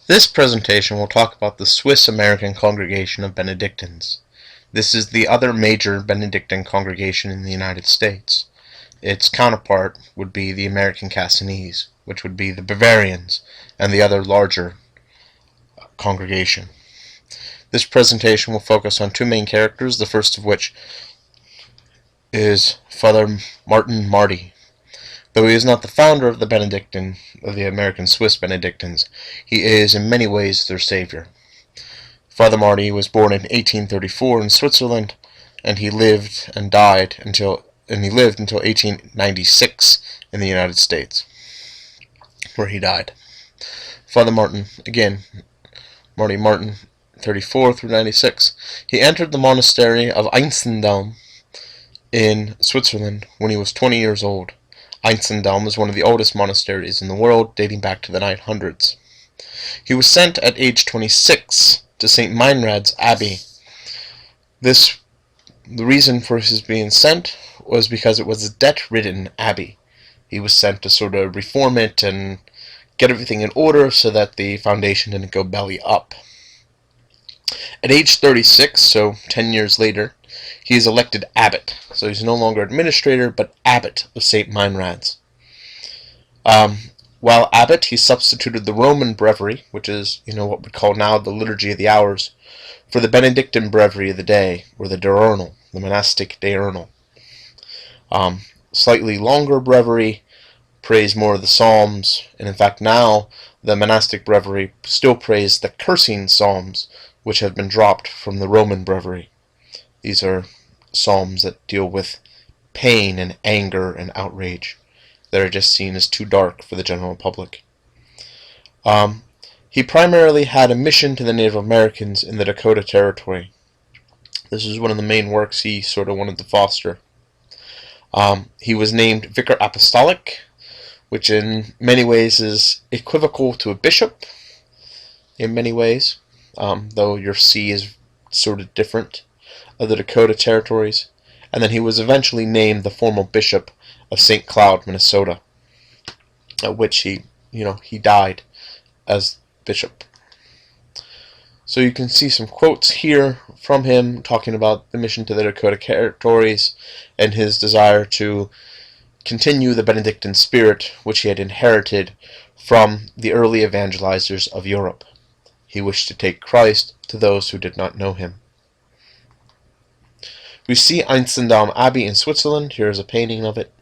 This presentation will talk about the Swiss-American congregation of Benedictines. This is the other major Benedictine congregation in the United States. Its counterpart would be the American Cassinese, which would be the Bavarians, and the other larger congregation. This presentation will focus on two main characters, the first of which is Father Martin Marty. Though he is not the founder of the American Swiss Benedictines, he is in many ways their savior. Father Marty was born in 1834 in Switzerland, and he lived until 1896 in the United States, where he died. Father Martin, again, Marty Martin, 34 through 96, he entered the monastery of Einsiedeln in Switzerland when he was 20 years old. Einsiedeln is one of the oldest monasteries in the world, dating back to the 900s. He was sent at age 26 to St. Meinrad's Abbey. The reason for his being sent was because it was a debt-ridden abbey. He was sent to sort of reform it and get everything in order so that the foundation didn't go belly up. At age 36, so 10 years later, he is elected abbot. So he's no longer administrator, but abbot of St. Meinrad's. While abbot, he substituted the Roman breviary, which is, what we call now the Liturgy of the Hours, for the Benedictine breviary of the day, or the diurnal, the monastic diurnal. Slightly longer breviary prays more of the Psalms, and in fact now the monastic breviary still prays the cursing Psalms, which have been dropped from the Roman breviary. These are psalms that deal with pain and anger and outrage that are just seen as too dark for the general public. He primarily had a mission to the Native Americans in the Dakota Territory. This is one of the main works he sort of wanted to foster. He was named Vicar Apostolic, which in many ways is equivocal to a bishop, in many ways, though your see is sort of different, of the Dakota Territories. And then he was eventually named the formal bishop of St. Cloud, Minnesota, at which he died as bishop. So you can see some quotes here from him talking about the mission to the Dakota Territories and his desire to continue the Benedictine spirit which he had inherited from the early evangelizers of Europe. He wished to take Christ to those who did not know him. We see Einsiedeln Abbey in Switzerland. Here is a painting of it.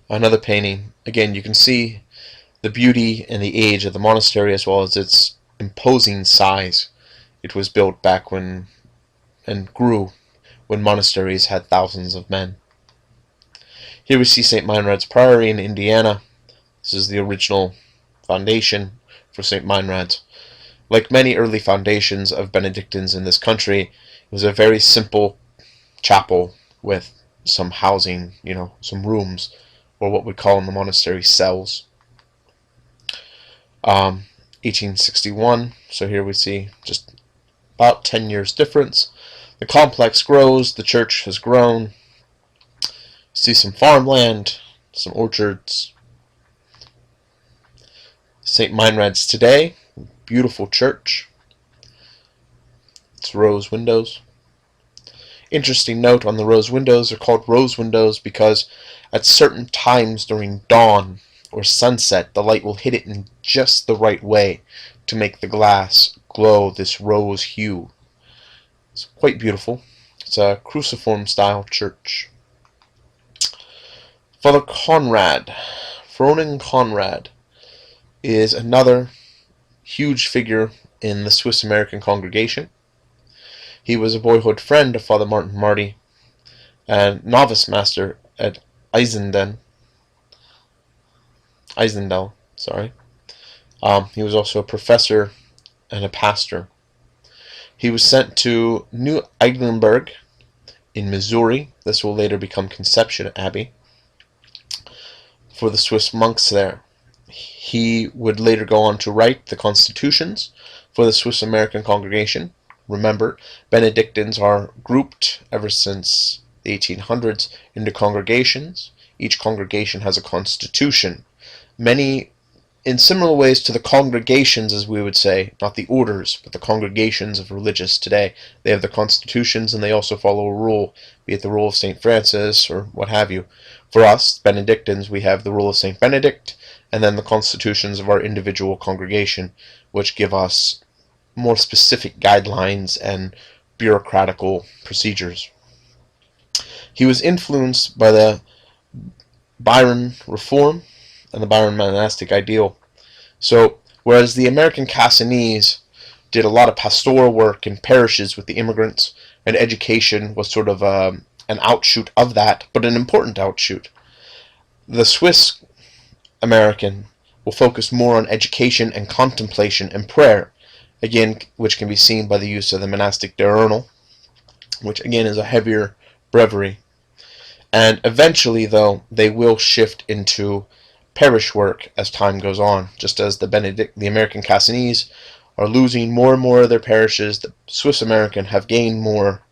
Another painting. Again, you can see the beauty and the age of the monastery as well as its imposing size. It was built back when and grew when monasteries had thousands of men. Here we see St. Meinrad's Priory in Indiana. This is the original foundation for St. Meinrad's. Like many early foundations of Benedictines in this country, it was a very simple chapel with some housing, some rooms, or what we call in the monastery cells. 1861, so here we see just about 10 years difference. The complex grows, the church has grown. See some farmland, some orchards. St. Meinrad's today, beautiful church. It's rose windows. Interesting note on the rose windows, they're called rose windows because at certain times during dawn or sunset, the light will hit it in just the right way to make the glass glow this rose hue. It's quite beautiful. It's a cruciform style church. Father Conrad, Froning Conrad, is another huge figure in the Swiss-American congregation. He was a boyhood friend of Father Martin Marty and novice master at Einsiedeln. He was also a professor and a pastor. He was sent to New Eiglenburg in Missouri. This will later become Conception Abbey for the Swiss monks there. He would later go on to write the constitutions for the Swiss-American congregation. Remember, Benedictines are grouped ever since the 1800s into congregations. Each congregation has a constitution. Many in similar ways to the congregations, as we would say, not the orders, but the congregations of religious today. They have the constitutions and they also follow a rule, be it the rule of St. Francis or what have you. For us, Benedictines, we have the rule of St. Benedict and then the constitutions of our individual congregation, which give us more specific guidelines and bureaucratical procedures. He was influenced by the Byron reform and the Byron monastic ideal. So, whereas the American Cassinese did a lot of pastoral work in parishes with the immigrants, and education was sort of an outshoot of that, but an important outshoot, the Swiss American will focus more on education and contemplation and prayer, again, which can be seen by the use of the monastic diurnal, which again is a heavier breviary. And eventually, though, they will shift into parish work as time goes on, just as the American Cassinese are losing more and more of their parishes, the Swiss American have gained more,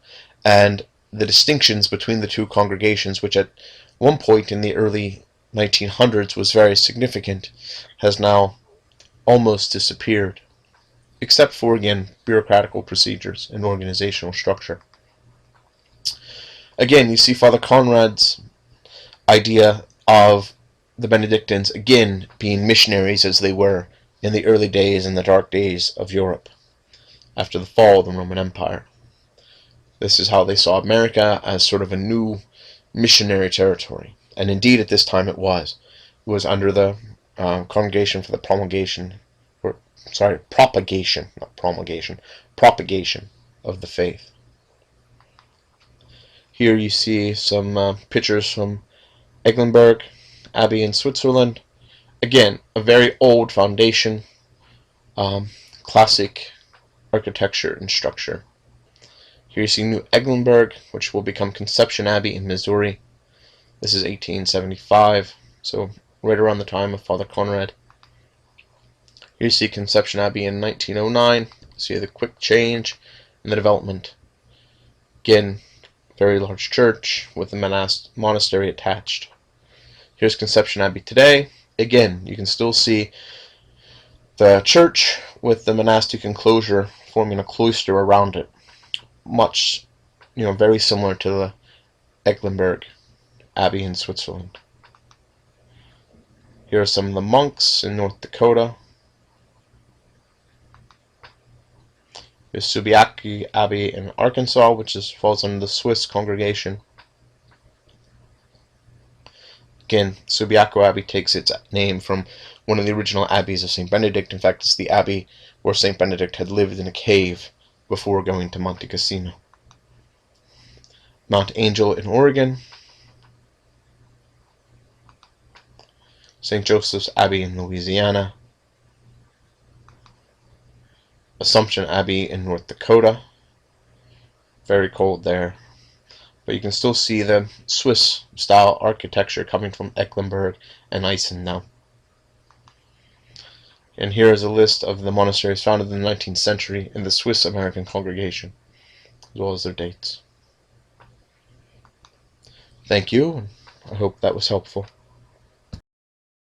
and the distinctions between the two congregations, which at one point in the early 1900s was very significant, has now almost disappeared, except for, again, bureaucratical procedures and organizational structure. Again, you see Father Conrad's idea of the Benedictines, again, being missionaries as they were in the early days and the dark days of Europe after the fall of the Roman Empire. This is how they saw America, as sort of a new missionary territory. And indeed, at this time it was. It was under the Congregation for the Propagation of the Faith. Here you see some pictures from Eglenberg Abbey in Switzerland. Again, a very old foundation, classic architecture and structure. Here you see New Eglenberg, which will become Conception Abbey in Missouri. This is 1875, so right around the time of Father Conrad. Here you see Conception Abbey in 1909. See the quick change in the development. Again, very large church with the monastery attached. Here's Conception Abbey today. Again, you can still see the church with the monastic enclosure forming a cloister around it. Much, very similar to the Eglenberg Abbey in Switzerland. Here are some of the monks in North Dakota. There's Subiaco Abbey in Arkansas, which falls under the Swiss congregation. Again, Subiaco Abbey takes its name from one of the original abbeys of St. Benedict. In fact, it's the abbey where St. Benedict had lived in a cave before going to Monte Cassino. Mount Angel in Oregon. St. Joseph's Abbey in Louisiana. Assumption Abbey in North Dakota. Very cold there. But you can still see the Swiss-style architecture coming from Eglenberg and Eisenau. And here is a list of the monasteries founded in the 19th century in the Swiss American congregation, as well as their dates. Thank you, and I hope that was helpful.